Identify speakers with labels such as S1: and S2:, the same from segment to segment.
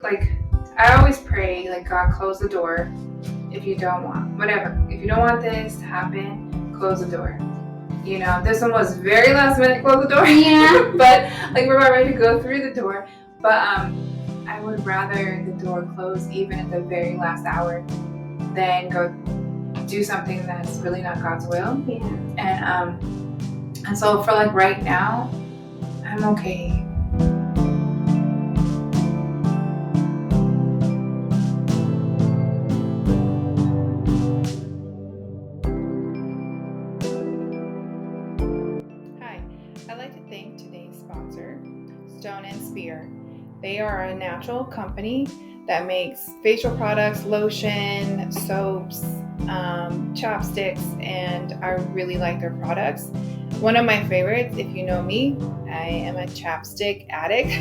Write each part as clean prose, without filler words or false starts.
S1: Like, I always pray, like, God, close the door if you don't want, whatever. If you don't want this to happen, close the door. You know, this one was very last minute, close the door.
S2: Yeah.
S1: But, like, we're about ready to go through the door. But I would rather the door close even at the very last hour than go do something that's really not God's will.
S2: Yeah.
S1: And so for, like, right now, I'm okay. Hi, I'd like to thank today's sponsor, Stone and Spear. They are a natural company that makes facial products, lotion, soaps, chopsticks, and I really like their products. One of my favorites, if you know me, I am a chapstick addict.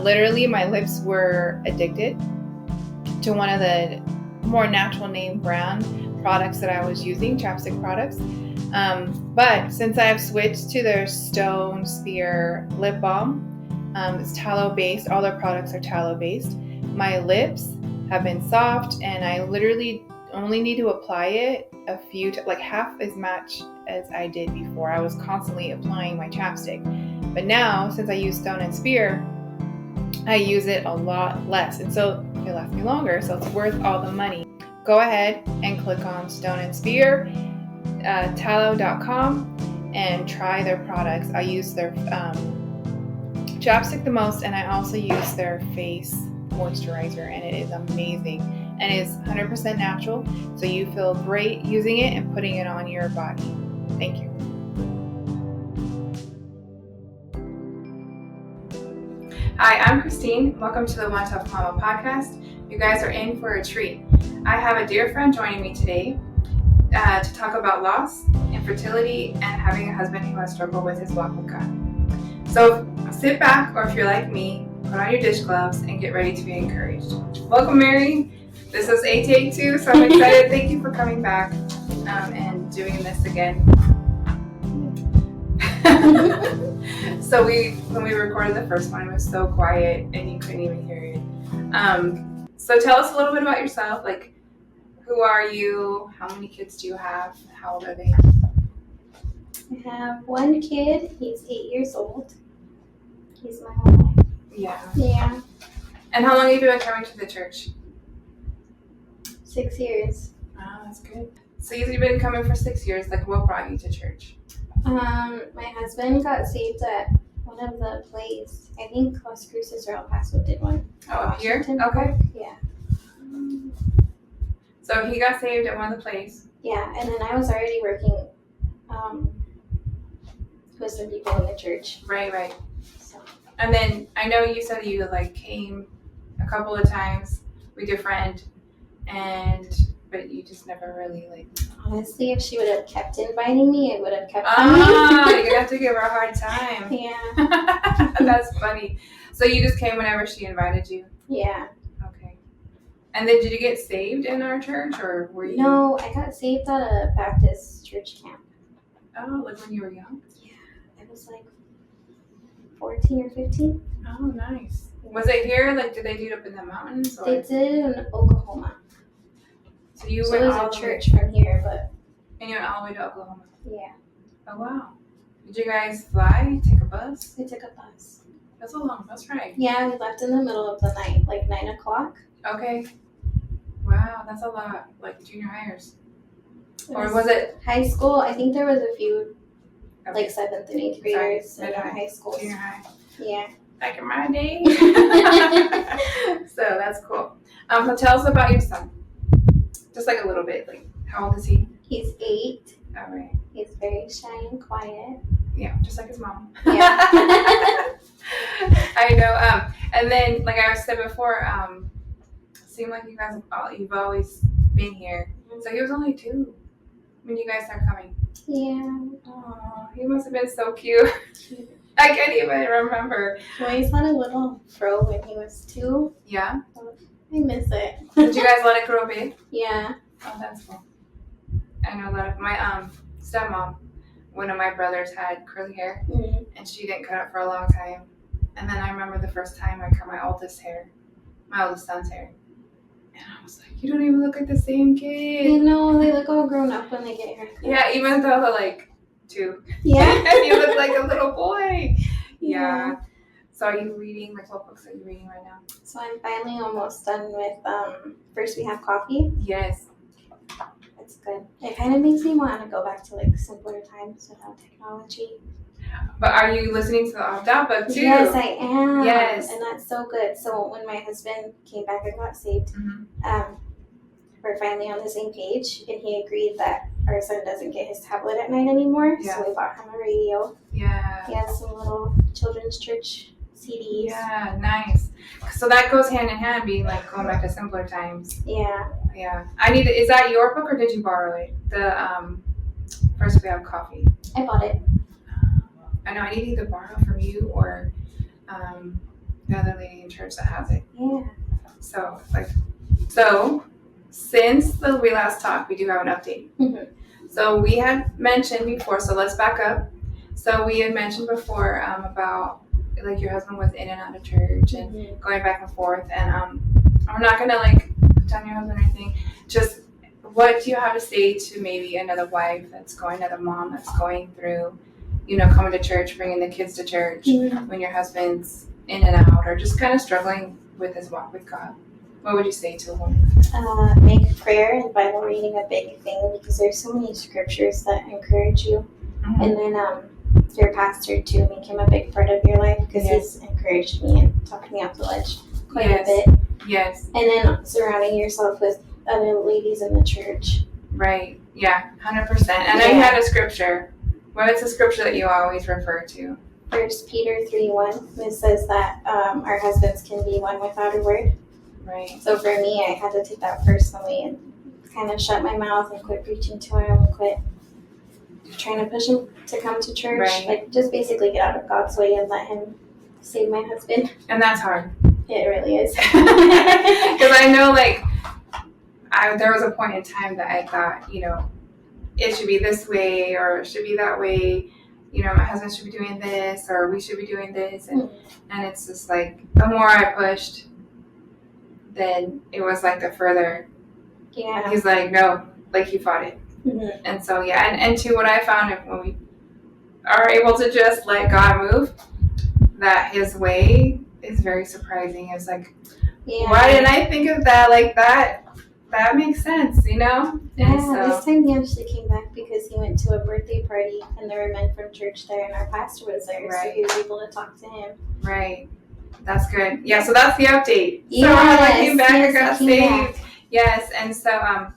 S1: Literally, my lips were addicted to one of the more natural name brand products that I was using, chapstick products. But since I've switched to their Stone Spear lip balm, it's tallow based. All their products are tallow based. My lips have been soft, and I literally only need to apply it a few, like half as much as I did before. I was constantly applying my chapstick, but now since I use Stone and Spear, I use it a lot less, and so it lasts me longer. So it's worth all the money. Go ahead and click on Stone and Spear, tallow.com, and try their products. I use their chapstick the most, and I also use their face moisturizer, and it is amazing, and it's 100% natural, so you feel great using it and putting it on your body. Thank you. Hi, I'm Christine. Welcome to the One Tough Mama podcast. You guys are in for a treat. I have a dear friend joining me today to talk about loss, infertility, and having a husband who has struggled with his walk with God. So sit back, or if you're like me, put on your dish gloves and get ready to be encouraged. Welcome, Mary. This is take 2, so I'm excited. Thank you for coming back and doing this again. So when we recorded the first one, it was so quiet and you couldn't even hear it. So tell us a little bit about yourself. Like, who are you? How many kids do you have? How old are they?
S2: I have one kid. He's 8 years old. He's my whole life.
S1: Yeah. And how long have you been coming to the church?
S2: 6 years.
S1: Oh, that's good. So you've been coming for 6 years. Like, what brought you to church?
S2: My husband got saved at one of the plays. I think Las Cruces or El Paso did one.
S1: Oh, up here?
S2: Okay. Yeah.
S1: So he got saved at one of the plays.
S2: Yeah, and then I was already working with some people in the church.
S1: Right. So. And then I know you said you like came a couple of times with your friend, but you just never really like.
S2: Honestly, if she would have kept inviting me, I would have kept coming.
S1: You have to give her a hard time.
S2: Yeah.
S1: That's funny. So you just came whenever she invited you?
S2: Yeah.
S1: Okay. And then did you get saved in our church, or were you?
S2: No, I got saved at a Baptist church camp.
S1: Oh, like when you were young?
S2: Yeah. I was like 14 or 15.
S1: Oh, nice. Was it here? Like, did they do it up in the mountains? Or?
S2: They did it in Oklahoma.
S1: So you
S2: so
S1: went
S2: it was
S1: all
S2: a church from here, but.
S1: And you went all the way to Oklahoma?
S2: Yeah.
S1: Oh, wow. Did you guys fly? Take a bus?
S2: We took a bus.
S1: That's a long bus ride.
S2: Yeah, we left in the middle of the night, like 9 o'clock.
S1: Okay. Wow, that's a lot. Like junior hires. Or was it?
S2: High school. I think there was a few, like 7th and 8th graders in high school.
S1: Junior high.
S2: Yeah.
S1: Back in my day. So that's cool. So tell us about your son. Just like a little bit. Like, how old is he?
S2: He's 8.
S1: All right.
S2: He's very shy and quiet.
S1: Yeah, just like his mom.
S2: Yeah.
S1: I know. And then, like I said before, seemed like you guys, you've always been here. So he was only 2 when you guys started coming.
S2: Yeah.
S1: Oh, he must have been so cute. I can't even remember.
S2: He always had a little fro when he was 2.
S1: Yeah?
S2: I miss it.
S1: Did you guys let it grow big?
S2: Yeah.
S1: Oh, that's cool. I know a lot of my stepmom, one of my brothers had curly hair, and she didn't cut it for a long time. And then I remember the first time I cut my oldest hair, my oldest son's hair. And I was like, you don't even look like the same kid.
S2: You know, they look all grown up when they get haircuts.
S1: Yeah, even though they're like 2.
S2: Yeah.
S1: You look like a little boy. Yeah. So are you reading, like what books are you reading right now?
S2: So I'm finally almost done with First We Have Coffee.
S1: Yes.
S2: It's good. It kind of makes me want to go back to like simpler times without technology.
S1: But are you listening to the opt-out book too?
S2: Yes, I am.
S1: Yes.
S2: And that's so good. So when my husband came back and got saved,
S1: Mm-hmm.
S2: we're finally on the same page, and he agreed that our son doesn't get his tablet at night anymore.
S1: Yeah.
S2: So we bought him a radio.
S1: Yeah.
S2: He has some little children's church CDs.
S1: Yeah, nice. So that goes hand in hand, being like going back to simpler times.
S2: Yeah.
S1: Yeah. Is that your book or did you borrow it? The First We Have Coffee.
S2: I bought it.
S1: I know I need to either borrow from you or the other lady in church that has it.
S2: Yeah.
S1: So since we last talked, we do have an update.
S2: Mm-hmm.
S1: So we had mentioned before, so let's back up. So we had mentioned before about like your husband was in and out of church and going back and forth, and I'm not gonna like tell your husband or anything. Just what do you have to say to maybe another wife that's going, another mom that's going through, coming to church, bringing the kids to church when your husband's in and out, or just kind of struggling with his walk with God? What would you say to a woman?
S2: Make prayer and Bible reading a big thing, because there's so many scriptures that encourage you.
S1: Mm-hmm.
S2: And then your pastor too, make him a big part of your life, because he's encouraged me and talked me off the ledge quite a bit.
S1: Yes.
S2: And then surrounding yourself with other ladies in the church.
S1: Right. Yeah, 100%. And I had a scripture. What is the scripture that you always refer to?
S2: 1 Peter 3:1. It says that our husbands can be one without a word.
S1: Right.
S2: So for me, I had to take that personally and kind of shut my mouth and quit preaching to him and quit trying to push him to come to church.
S1: Right.
S2: Like, just basically get out of God's way and let him save my husband.
S1: And that's hard.
S2: It really is.
S1: Because I know, like, there was a point in time that I thought, it should be this way or it should be that way. My husband should be doing this or we should be doing this. And it's just like, the more I pushed, then it was like the further.
S2: Yeah.
S1: He's like, no, like he fought it.
S2: Mm-hmm.
S1: And so, and to what I found, when we are able to just let God move, that his way is very surprising. It's like, why didn't I think of that? Like that makes sense,
S2: Yeah,
S1: And so,
S2: this time he actually came back because he went to a birthday party and there were men from church there and our pastor was there, so he was able to talk to him.
S1: Right. That's good. Yeah, so that's the update.
S2: Yes,
S1: so I came back, I got saved.
S2: Back.
S1: Yes, and so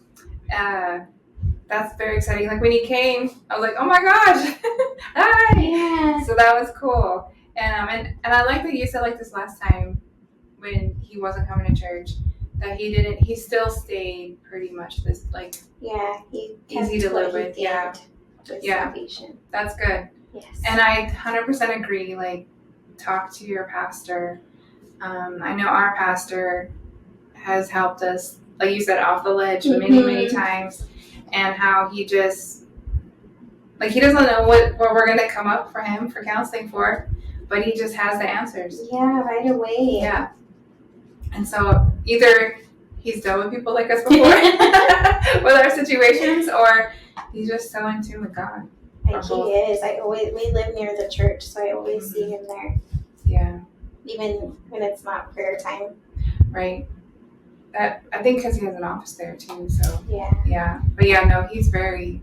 S1: that's very exciting. Like when he came, I was like, oh my gosh. Hi.
S2: Yeah.
S1: So that was cool. And I like that you said like this last time when he wasn't coming to church that he still stayed pretty much this like
S2: he
S1: easy to live with. Yeah.
S2: Salvation.
S1: That's good.
S2: Yes.
S1: And I 100% agree, like talk to your pastor. I know our pastor has helped us, like you said, off the ledge many times, and how he just like he doesn't know what we're gonna come up for him for counseling for, but he just has the answers.
S2: Yeah, right away.
S1: Yeah. And so either he's dealt with people like us before with our situations, or he's just so in tune with God.
S2: He is. We live near the church, so I always see him there.
S1: Yeah.
S2: Even when it's not prayer time.
S1: Right. That I think because he has an office there too. So
S2: yeah.
S1: But no, he's very.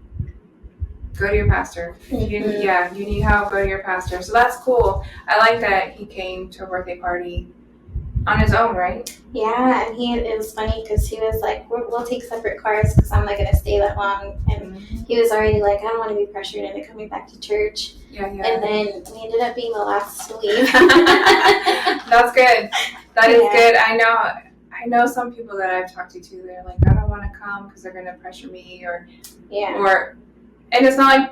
S1: Go to your pastor.
S2: Mm-hmm.
S1: You need help. Go to your pastor. So that's cool. I like that he came to a birthday party on his own, right?
S2: Yeah, and it was funny because he was like, we'll take separate cars because I'm not going to stay that long. And he was already like, I don't want to be pressured into coming back to church.
S1: Yeah.
S2: And then we ended up being the last to leave.
S1: That's good. That is good. I know some people that I've talked to too, they're like, I don't want to come because they're going to pressure me and it's not like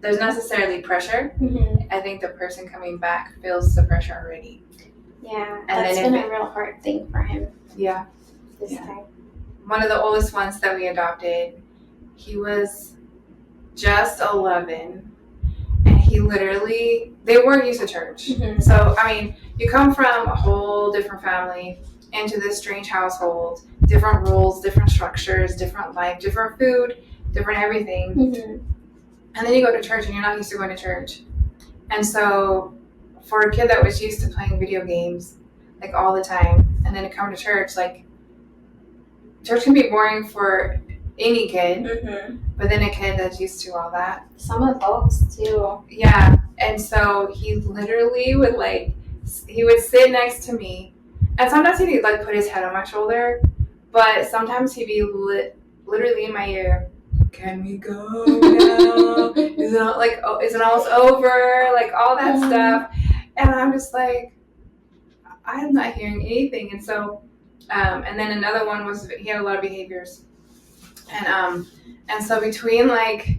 S1: there's necessarily pressure.
S2: Mm-hmm.
S1: I think the person coming back feels the pressure already.
S2: Yeah, that's been a real hard thing for him.
S1: Yeah.
S2: This time.
S1: One of the oldest ones that we adopted, he was just 11, and they weren't used to church.
S2: Mm-hmm.
S1: So, I mean, you come from a whole different family, into this strange household, different rules, different structures, different life, different food, different everything.
S2: Mm-hmm.
S1: And then you go to church and you're not used to going to church. And so for a kid that was used to playing video games like all the time, and then to come to church, like church can be boring for any kid,
S2: Mm-hmm.
S1: but then a kid that's used to all that.
S2: Some adults too.
S1: Yeah. And so he literally would he would sit next to me, and sometimes he'd like put his head on my shoulder, but sometimes he'd be literally in my ear. Can we go now? Is it almost over? Like all that stuff. And I'm just like, I'm not hearing anything. And so, and then another one was he had a lot of behaviors, and so between like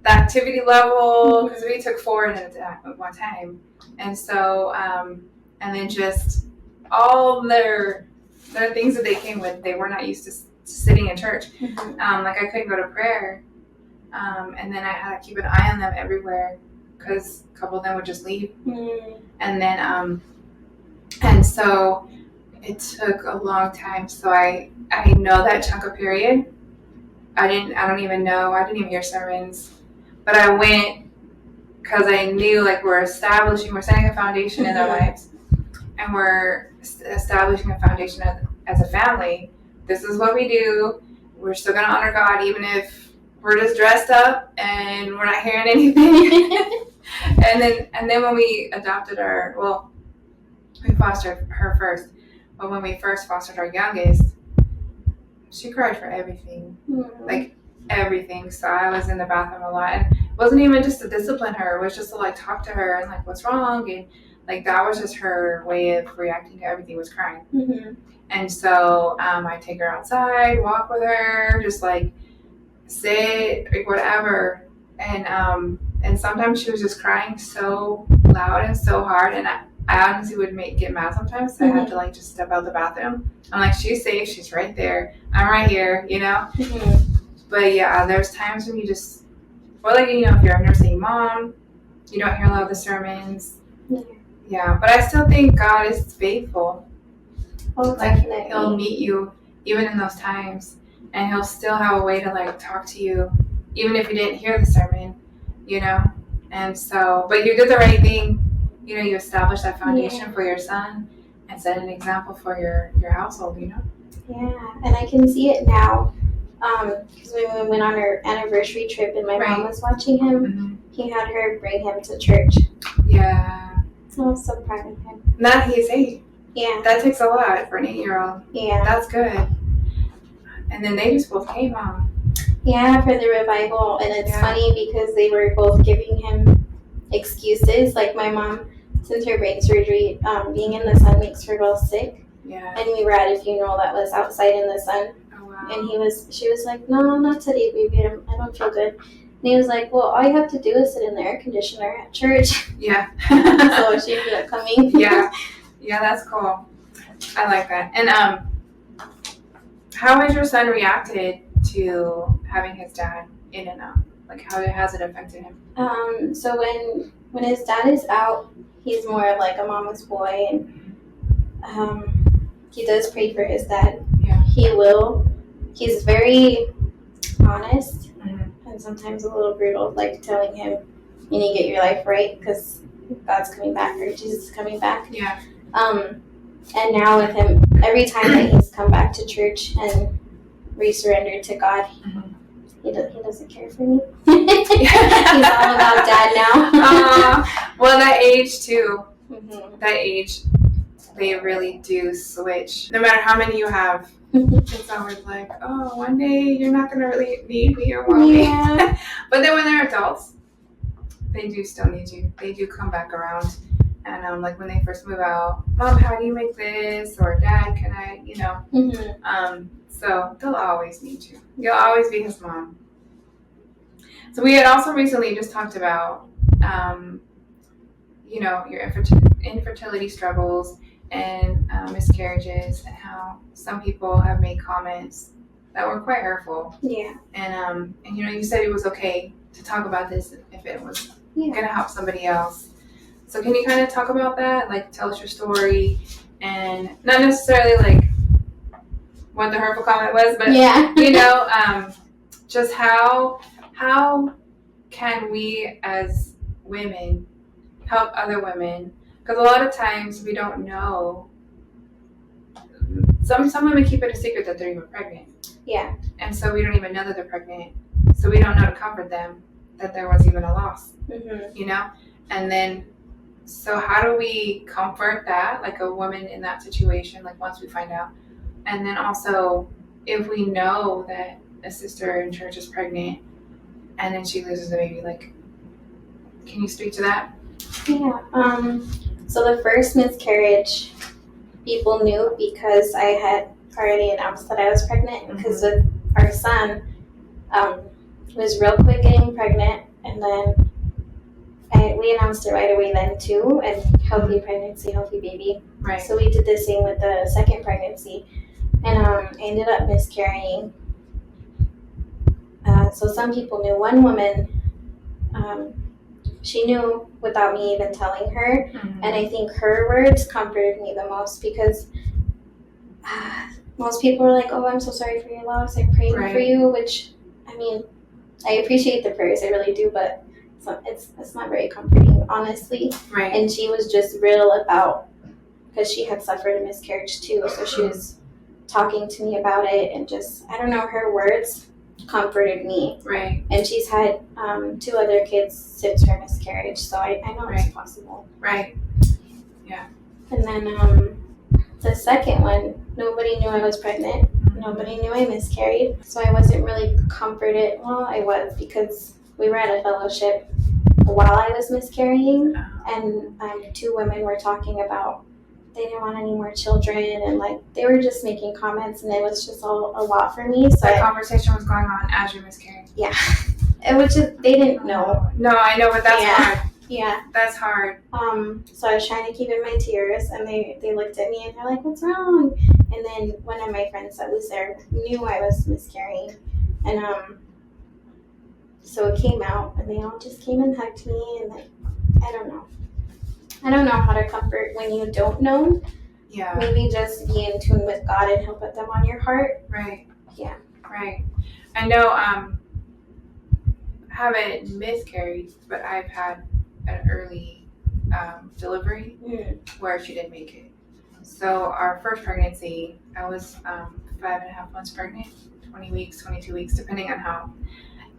S1: the activity level, because we took 4 at one time, and so and then just all their things that they came with, they were not used to sitting in church.
S2: Mm-hmm.
S1: Like I couldn't go to prayer, and then I had to keep an eye on them everywhere because a couple of them would just leave, and then and so it took a long time. So I know that chunk of period. I don't even know. I didn't even hear sermons, but I went because I knew like we're setting a foundation in their lives, and we're establishing a foundation as a family. This is what we do. We're still gonna honor God, even if we're just dressed up and we're not hearing anything. and then when we adopted we fostered her first, but when we first fostered our youngest, she cried for everything, like everything. So I was in the bathroom a lot, and it wasn't even just to discipline her. It was just to like talk to her and like what's wrong, and like that was just her way of reacting to everything, was crying. And so I take her outside, walk with her, just like sit, like whatever. And sometimes she was just crying so loud and so hard, and I honestly would get mad sometimes. So I had to like just step out the bathroom. I'm like, she's safe, she's right there, I'm right here, you know. But yeah, there's times when you just, or like, you know, if you're a nursing mom, you don't hear a lot of the sermons. Yeah, but I still think God is faithful.
S2: Oh,
S1: like
S2: definitely.
S1: He'll meet you even in those times, and he'll still have a way to like talk to you even if you didn't hear the sermon, you know. And so, but you did the right thing, you know. You established that foundation for your son and set an example for your household, you know.
S2: Yeah, and I can see it now because when we went on our anniversary trip and my mom was watching him, he had her bring him to church.
S1: Yeah,
S2: I was so proud of him.
S1: Now he's 8.
S2: Yeah,
S1: that takes a lot for an 8-year-old.
S2: Yeah,
S1: that's good. And then they just both came on.
S2: Yeah, for the revival. And it's funny because they were both giving him excuses. Like my mom, since her brain surgery, being in the sun makes her real sick.
S1: Yeah.
S2: And we were at a funeral that was outside in the sun.
S1: Oh, wow.
S2: And she was like, no, not today, baby. I don't feel good. And he was like, well, all you have to do is sit in the air conditioner at church.
S1: Yeah.
S2: So she ended up coming.
S1: Yeah. Yeah, that's cool. I like that. And how has your son reacted to having his dad in and out? Like, how has it affected him?
S2: So when his dad is out, he's more of like a mama's boy, and he does pray for his dad.
S1: Yeah.
S2: He's very honest, and sometimes a little brutal, like telling him, you need to get your life right because God's coming back or Jesus is coming back.
S1: Yeah.
S2: And now with him, every time that he's come back to church and resurrendered to God, he doesn't care for me. He's all about dad now.
S1: Well, that age too. That age, they really do switch. No matter how many you have, it's always like, oh, one day you're not gonna really need me or want me. But then when they're adults, they do still need you. They do come back around. And like when they first move out, Mom, how do you make this? Or Dad, can I, you know? So they'll always need you. You'll always be his mom. So we had also recently just talked about, you know, your infertility struggles and miscarriages, and how some people have made comments that were quite hurtful.
S2: Yeah.
S1: And you know, you said it was okay to talk about this if it was going to help somebody else. So can you kind of talk about that? Like, tell us your story, and not necessarily like what the hurtful comment was, but
S2: yeah.
S1: Just how can we as women help other women? Because a lot of times we don't know. Some women keep it a secret that they're even pregnant.
S2: Yeah.
S1: And so we don't even know that they're pregnant. So we don't know to comfort them that there was even a loss.
S2: Mm-hmm.
S1: And then, so how do we comfort that, like a woman in that situation, like once we find out? And then also, if we know that a sister in church is pregnant and then she loses the baby, like, can you speak to that?
S2: Yeah. So the first miscarriage, people knew because I had already announced that I was pregnant because with our son, was real quick getting pregnant, and then we announced it right away then too, and healthy pregnancy, healthy baby.
S1: Right.
S2: So we did the same with the second pregnancy, and I ended up miscarrying. So some people knew. One woman, she knew without me even telling her, and I think her words comforted me the most because most people were like, "Oh, I'm so sorry for your loss. I'm praying for you," which, I mean, I appreciate the prayers, I really do, but it's not very comforting, honestly.
S1: Right.
S2: And she was just real about, because she had suffered a miscarriage too, so she was talking to me about it, and just, I don't know, her words comforted me.
S1: Right.
S2: And she's had 2 other kids since her miscarriage, so I know it's possible.
S1: Right. Yeah.
S2: And then the second one, nobody knew I was pregnant. Nobody knew I miscarried, so I wasn't really comforted. Well, I was, because we were at a fellowship while I was miscarrying, and 2 women were talking about they didn't want any more children, and like they were just making comments, and it was just all a lot for me. So
S1: that conversation was going on as you miscarried.
S2: Yeah, it was just, they didn't know.
S1: No, I know, but that's hard.
S2: Yeah,
S1: that's hard.
S2: So I was trying to keep in my tears, and they looked at me and they're like, "What's wrong?" And then one of my friends that was there knew I was miscarrying, and so it came out, and they all just came and hugged me, and like, I don't know how to comfort when you don't know.
S1: Yeah.
S2: Maybe just be in tune with God and He'll put them on your heart.
S1: Right.
S2: Yeah.
S1: Right. I know. Haven't miscarried, but I've had an early delivery where she didn't make it. So our first pregnancy, I was 5.5 months pregnant, 20 weeks, 22 weeks, depending on how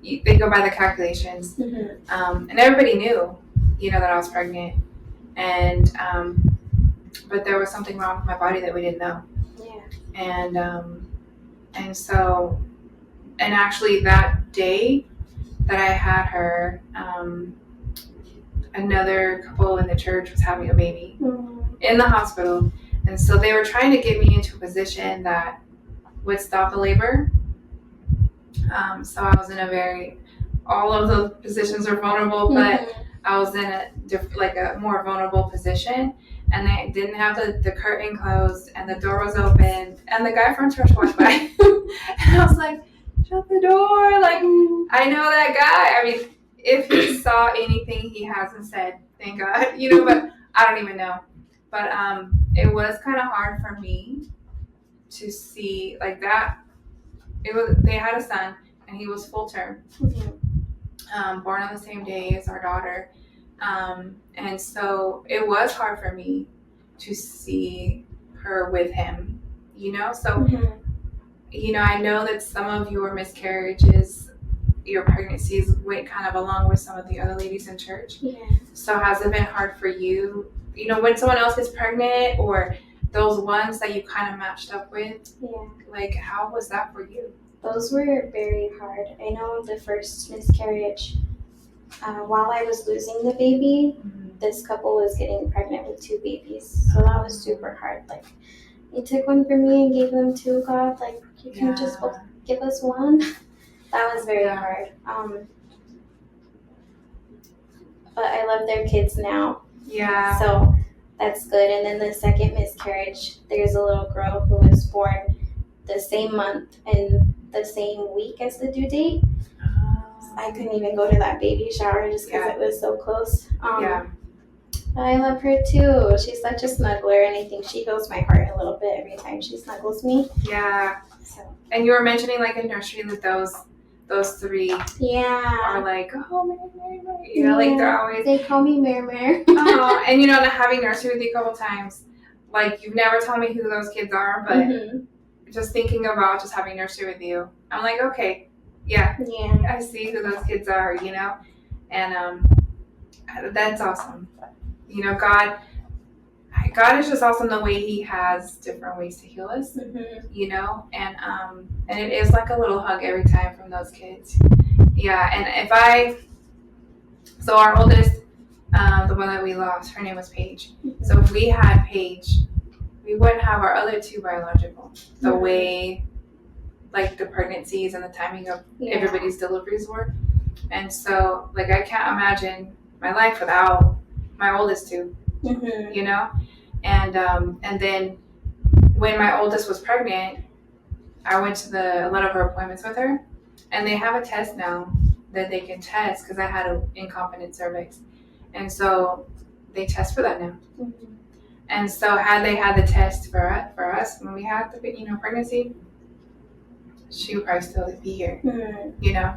S1: they go by the calculations. And everybody knew, that I was pregnant, and but there was something wrong with my body that we didn't know. Yeah. And so, and actually that day that I had her, another couple in the church was having a baby in the hospital. And so they were trying to get me into a position that would stop the labor. So I was in all of the positions are vulnerable, but I was in a more vulnerable position. And they didn't have the curtain closed, and the door was open, and the guy from church walked by. And I was like, shut the door. Like, I know that guy. I mean, if he saw anything he hasn't said, thank God, but I don't even know. But it was kind of hard for me to see like that. They had a son, and he was full term, born on the same day as our daughter. And so it was hard for me to see her with him, So, I know that some of your miscarriages, your pregnancies went kind of along with some of the other ladies in church. Yeah. So has it been hard for you, when someone else is pregnant, or those ones that you kind of matched up with? Yeah. Like, how was that for you?
S2: Those were very hard. I know the first miscarriage, while I was losing the baby, this couple was getting pregnant with 2 babies. So that was super hard. Like, you took one for me and gave them 2, God. Like, you can just both give us one. That was very hard. But I love their kids now.
S1: Yeah.
S2: So that's good. And then the second miscarriage, there's a little girl who was born the same month and the same week as the due date. I couldn't even go to that baby shower just because it was so close. I love her too. She's such a snuggler, and I think she heals my heart a little bit every time she snuggles me.
S1: Yeah.
S2: So.
S1: And you were mentioning like in nursery that those three are like, oh, Mary. You know, like they're always.
S2: They call me Mary.
S1: Oh, and you know, having nursery with you a couple times, like you've never told me who those kids are, but just thinking about just having nursery with you, I'm like, okay, yeah, I see who those kids are, you know, and that's awesome. You know, God is just awesome the way He has different ways to heal us, you know, and it is like a little hug every time from those kids. Yeah, and so our oldest, the one that we lost, her name was Paige. So if we had Paige, we wouldn't have our other two biological. The way, like the pregnancies and the timing of everybody's deliveries were. And so, like, I can't imagine my life without my oldest two, you know? And then when my oldest was pregnant, I went to a lot of her appointments with her, and they have a test now that they can test because I had an incompetent cervix. And so they test for that now. And so had they had the test for us when we had the pregnancy, she would probably still be here, you know.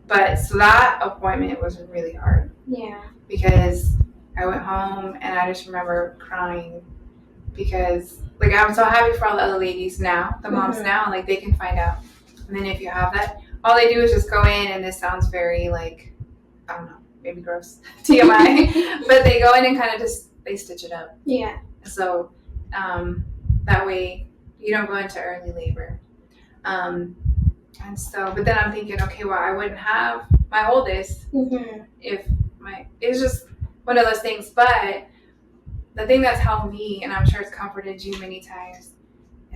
S1: But so that appointment was really hard. Yeah. Because I went home and I just remember crying because like I'm so happy for all the other ladies now, the moms now, like they can find out. And then if you have that, all they do is just go in, and this sounds very like, I don't know, maybe gross, TMI, but they go in and kind of just, they stitch it up. Yeah. So that way you don't go into early labor. And so, but then I'm thinking, okay, well, I wouldn't have my oldest if it's just one of those things. But the thing that's helped me, and I'm sure it's comforted you many times,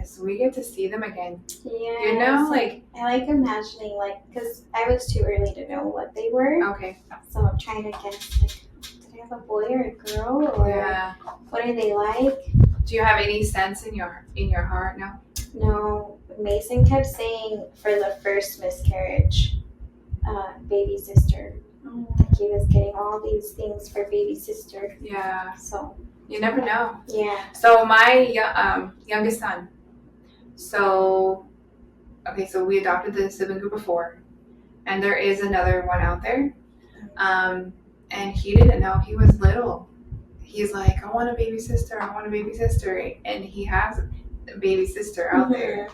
S1: is we get to see them again. Yeah. You know, like
S2: I like imagining, like, because I was too early to know what they were.
S1: Okay.
S2: So I'm trying to guess, like, did I have a boy or a girl, or what are they like?
S1: Do you have any sense in your heart now?
S2: No. Mason kept saying for the first miscarriage, baby sister. Like he was getting all these things for baby sister.
S1: Yeah.
S2: So
S1: you never know.
S2: Yeah.
S1: So my youngest son. So we adopted the sibling group of 4, and there is another one out there. And he didn't know. He was little. He's like, I want a baby sister. And he has a baby sister out there.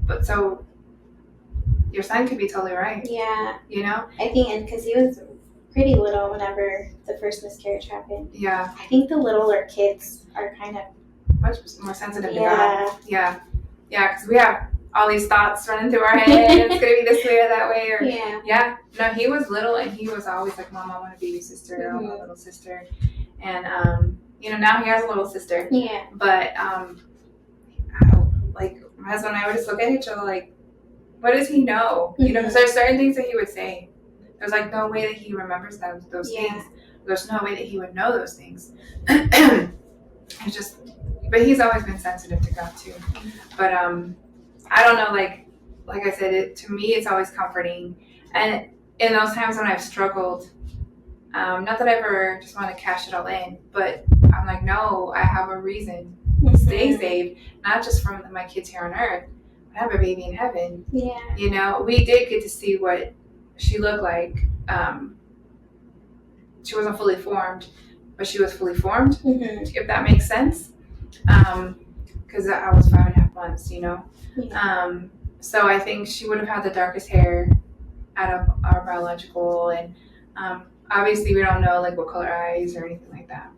S1: But so your son could be totally right.
S2: Yeah.
S1: You know?
S2: I think, and because he was pretty little whenever the first miscarriage happened.
S1: Yeah.
S2: I think the littler kids are kind of
S1: much more sensitive to God. Yeah. Yeah, because we have all these thoughts running through our head. It's going to be this way or that way. Or, yeah. No, he was little, and he was always like, Mom, I want a baby sister. I want a little sister. And, now he has a little sister.
S2: Yeah.
S1: But, like, my husband and I would just look at each other like, what does he know? You know, because there's certain things that he would say. There's, like, no way that he remembers those things. There's no way that he would know those things. It's just, but he's always been sensitive to God, too. But, I don't know, like I said, to me, it's always comforting. And in those times when I've struggled, not that I ever just want to cash it all in, but I'm like, no, I have a reason to stay saved, not just from my kids here on earth, but I have a baby in heaven. Yeah. You know, we did get to see what she looked like. She wasn't fully formed, but she was fully formed, if that makes sense. Because I was 5.5 months, you know. Yeah. So I think she would have had the darkest hair out of our biological, and obviously we don't know like what color eyes or anything like that.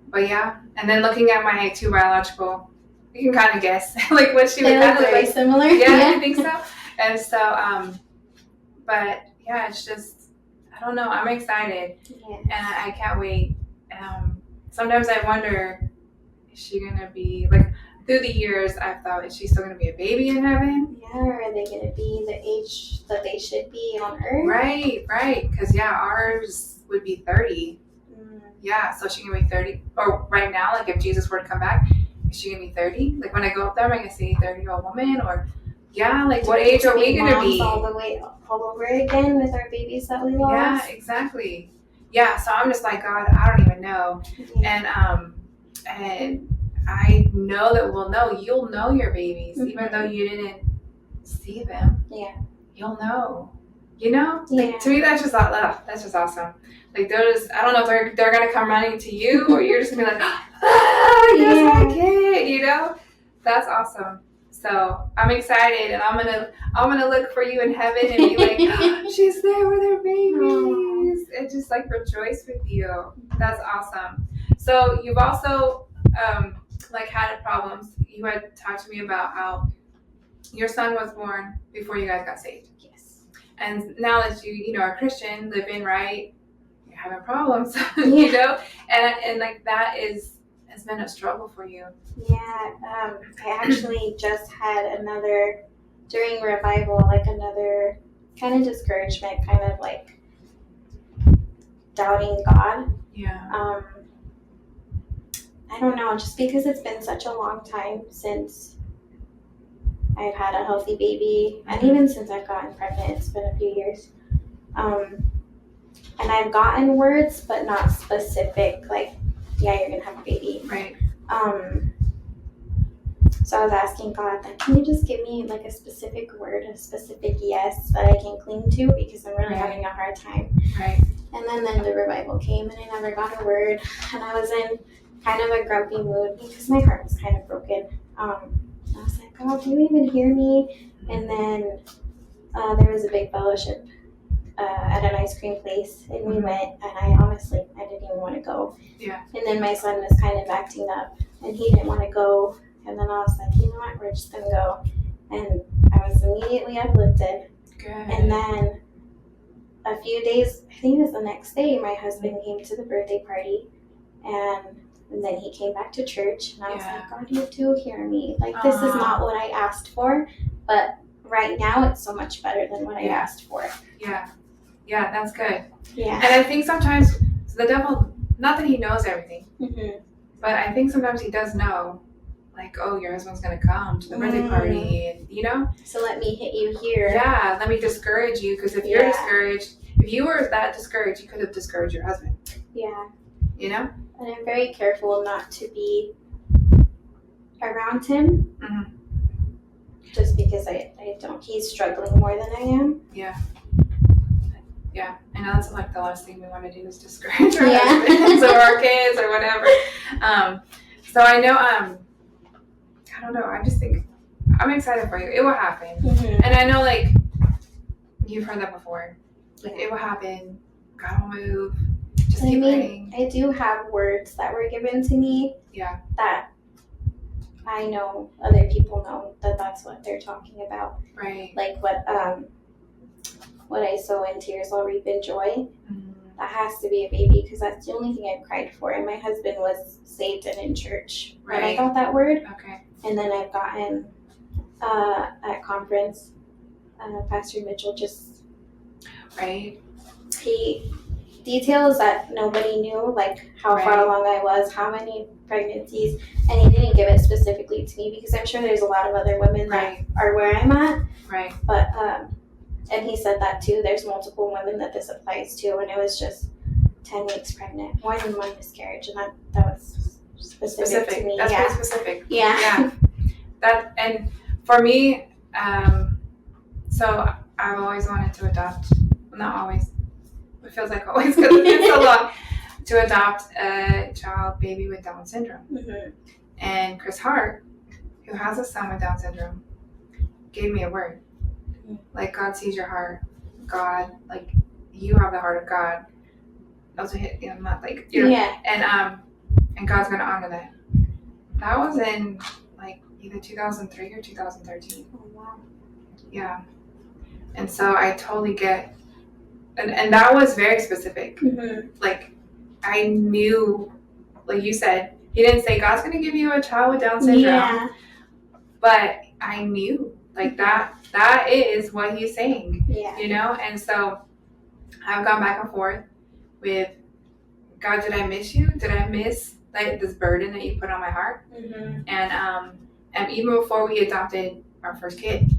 S1: But yeah, and then looking at my 2 biological, you can kind of guess like what she would have.
S2: They look very similar.
S1: Yeah, I think so. And so, but yeah, it's just, I don't know. I'm excited, and I can't wait. Sometimes I wonder, is she gonna be like? Through the years, I've thought, is she still going to be a baby in heaven?
S2: Yeah, or are they going to be the age that they should be on earth?
S1: Right. Because, ours would be 30. Yeah, so she can be 30. Or right now, like if Jesus were to come back, is she going to be 30? Like when I go up there, am I going to see a 30-year-old woman? Or, like what age are we going to be?
S2: All over again with our babies that we lost?
S1: Yeah, exactly. Yeah, so I'm just like, God, I don't even know. And I know that you'll know your babies,
S2: Mm-hmm.
S1: even though you didn't see them.
S2: Yeah.
S1: You'll know. You know?
S2: Yeah.
S1: Like, to me, that's just awesome. Like, I don't know if they're going to come running to you, or you're just going to be like, that's my kid, you know? That's awesome. So I'm excited, and I'm gonna look for you in heaven and be like, she's there with her babies, and just like rejoice with you. That's awesome. So you've also like had problems. You had talked to me about how your son was born before you guys got saved.
S2: Yes.
S1: And now that you are a Christian, living right, you're having problems, you know, and like that has been a struggle for you.
S2: Yeah, I actually just had during revival, like another kind of discouragement, kind of like doubting God.
S1: Yeah.
S2: I don't know, just because it's been such a long time since I've had a healthy baby, and even since I've gotten pregnant, it's been a few years. And I've gotten words, but not specific, like, yeah, you're gonna have a baby.
S1: Right.
S2: So I was asking God, like, can you just give me like a specific word, a specific yes that I can cling to, because I'm really having a hard time.
S1: Right.
S2: And then the revival came, and I never got a word, and I was in kind of a grumpy mood because my heart was kind of broken. I was like, God, do you even hear me? And then there was a big fellowship at an ice cream place, and we went, and I didn't even want to go.
S1: Yeah.
S2: And then my son was kind of acting up, and he didn't want to go. And then I was like, you know what, we're just going to go. And I was immediately uplifted.
S1: Good.
S2: And then a few days, I think it was the next day, my husband came to the birthday party. And then he came back to church. And I was like, God, you do hear me. Like, this is not what I asked for. But right now, it's so much better than what I asked for.
S1: Yeah. Yeah, that's good.
S2: Yeah.
S1: And I think sometimes the devil, not that he knows everything,
S2: Mm-hmm.
S1: but I think sometimes he does know. Like, oh, your husband's going to come to the birthday party, and, you know?
S2: So let me hit you here.
S1: Yeah, let me discourage you, because if you're discouraged, if you were that discouraged, you could have discouraged your husband.
S2: Yeah.
S1: You know?
S2: And I'm very careful not to be around him.
S1: Mm-hmm.
S2: Just because I don't, he's struggling more than I am.
S1: Yeah. Yeah, I know that's like the last thing we want to do is discourage our husbands or our kids or whatever. So I know, I don't know. I just think I'm excited for you. It will happen.
S2: Mm-hmm.
S1: And I know, like, you've heard that before. Like, it will happen. God will move. Just keep praying.
S2: I do have words that were given to me.
S1: Yeah.
S2: That I know other people know that that's what they're talking about.
S1: Right.
S2: Like what I sow in tears, I'll reap in joy.
S1: Mm-hmm.
S2: That has to be a baby, because that's the only thing I've cried for. And my husband was saved and in church when I got that word.
S1: Okay.
S2: And then I've gotten at conference, Pastor Mitchell just he details that nobody knew, like how far along I was, how many pregnancies, and he didn't give it specifically to me, because I'm sure there's a lot of other women that are where I'm at.
S1: Right.
S2: But and he said that too. There's multiple women that this applies to, and it was just 10 weeks pregnant, more than one miscarriage, and that was specific to me.
S1: That's very specific.
S2: Yeah.
S1: That, and for me, so I've always wanted to adopt. Well, not always. It feels like always, because it's been so long, to adopt a baby with Down syndrome.
S2: Mm-hmm.
S1: And Chris Hart, who has a son with Down syndrome, gave me a word. Like, God sees your heart. God, like, you have the heart of God. Also, not like, and God's gonna honor that. That was in like either 2003 or 2013.
S2: Oh wow.
S1: Yeah. And so I totally get, and that was very specific.
S2: Mm-hmm.
S1: Like, I knew, like you said, he didn't say God's gonna give you a child with Down syndrome.
S2: Yeah.
S1: But I knew, like, that is what he's saying.
S2: Yeah.
S1: You know? And so I've gone back and forth with, God, did I miss you? Did I miss like this burden that you put on my heart?
S2: Mm-hmm.
S1: And even before we adopted our first kid,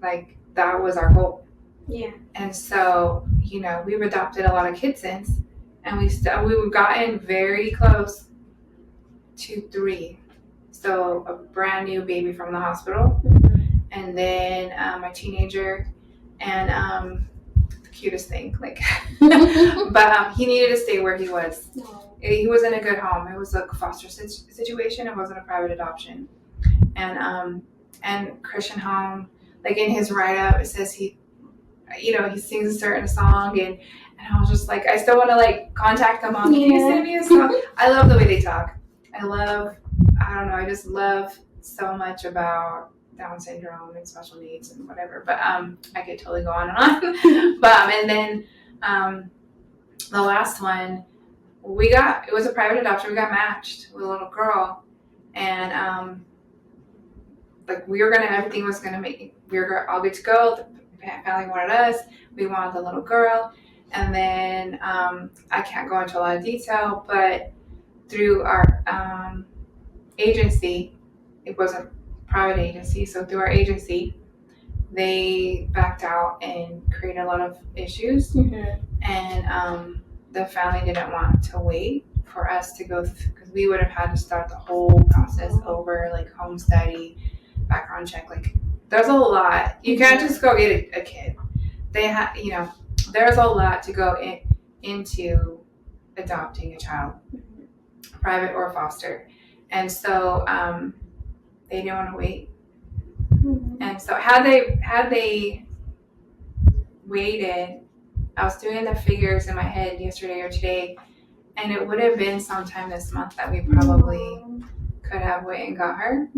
S1: like, that was our goal.
S2: Yeah.
S1: And so, we've adopted a lot of kids since, and we've gotten very close to 3. still a brand new baby from the hospital. And then my teenager, and the cutest thing, like, but he needed to stay where he was. He was in a good home. It was a foster situation. It wasn't a private adoption. And Christian home, like in his write-up, it says he sings a certain song, and I was just like, I still want to like contact them on, can you send me a song? I love the way they talk. I just love so much about Down syndrome and special needs and whatever, but I could totally go on and on. But and then the last one, it was a private adoption. We got matched with a little girl, and like everything was gonna we were all good to go. The family wanted us, we wanted the little girl, and then I can't go into a lot of detail, but through our agency, it wasn't a private agency, so through our agency, they backed out and created a lot of issues, and the family didn't want to wait for us to go because we would have had to start the whole process over, like home study, background check. Like, there's a lot. You can't just go get a kid. They have, there's a lot to go into adopting a child, private or foster. And so they didn't want to wait. And so had they waited, I was doing the figures in my head yesterday or today, and it would have been sometime this month that we probably could have went and got her.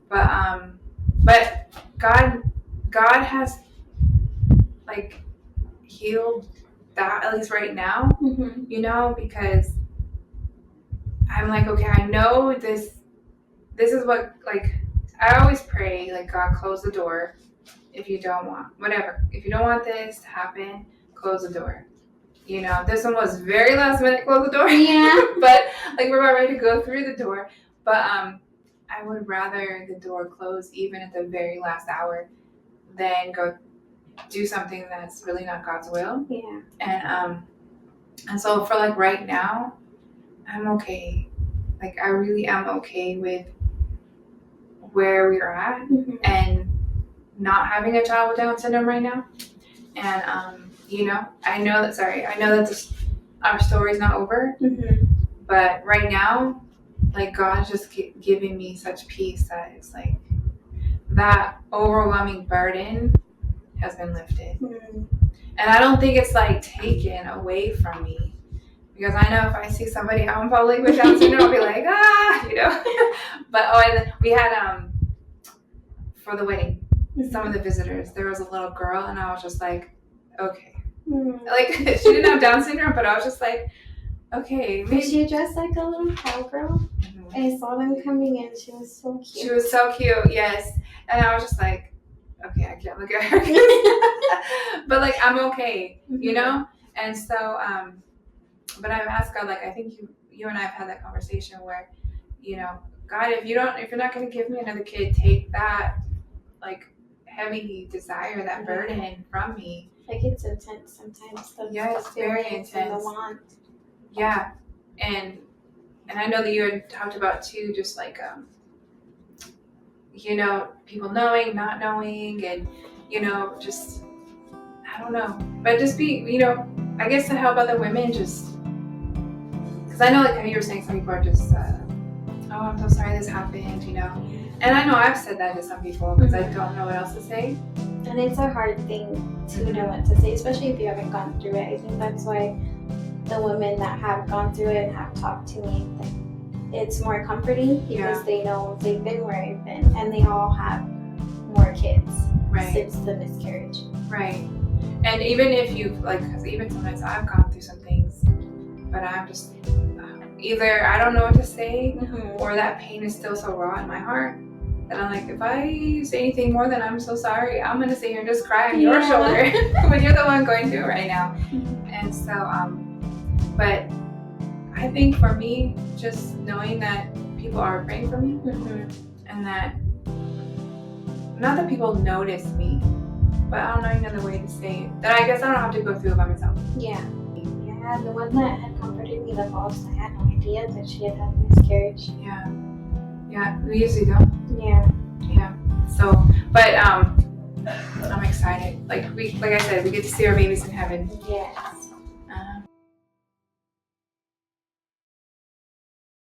S1: But God has like healed that, at least right now, because I'm like, okay, I know this is what, like, I always pray, like, God, close the door if you don't want, whatever. If you don't want this to happen, close the door. This one was very last minute, close the door.
S2: Yeah.
S1: But, like, we're about ready to go through the door. But I would rather the door close even at the very last hour than go do something that's really not God's will.
S2: Yeah.
S1: And so for, like, right now, I'm okay. Like, I really am okay with where we are at, and not having a child with Down syndrome right now. And I know that our story's not over, but right now, like, God's just giving me such peace that it's like that overwhelming burden has been lifted. And I don't think it's like taken away from me, because I know if I see somebody out in public with Down syndrome, I'll be like, But and we had for the wedding, some of the visitors, there was a little girl, and I was just like, okay. Like, she didn't have Down syndrome, but I was just like, okay.
S2: Maybe. She dressed like a little cowgirl. I saw them coming in. She was so cute.
S1: She was so cute, yes. And I was just like, okay, I can't look at her. But, like, I'm okay, And so, but I've asked God, like, I think you and I have had that conversation where, God, if you're not going to give me another kid, take that, like, heavy desire, that burden from me.
S2: Like, it's intense sometimes.
S1: Yes, very intense.
S2: And the want.
S1: Yeah, and I know that you had talked about too, just like people knowing, not knowing, and just, I don't know, but just be, I guess, to help other women, just because I know, like how you were saying, some people are just oh, I'm so sorry this happened, and I know I've said that to some people because I don't know what else to say.
S2: And it's a hard thing to know what to say, especially if you haven't gone through it. I think that's why the women that have gone through it and have talked to me, it's more comforting because they know they've been where I've been, and they all have more kids since the miscarriage.
S1: Right. And even if you, like, because even sometimes I've gone through some things, but I'm just either I don't know what to say, or that pain is still so raw in my heart that I'm like, if I say anything more than I'm so sorry, I'm going to sit here and just cry on your shoulder when you're the one going through it right now. And so, but I think for me, just knowing that people are praying for me, and that, not that people notice me, but I don't know another way to say it, that I guess I don't have to go through it by myself.
S2: Yeah, the one that had comforted me the most, I had no idea that she had had a miscarriage.
S1: Yeah. Yeah, we usually don't.
S2: Yeah.
S1: Yeah. So, but I'm excited. Like I said, we get to see our babies in heaven.
S2: Yes.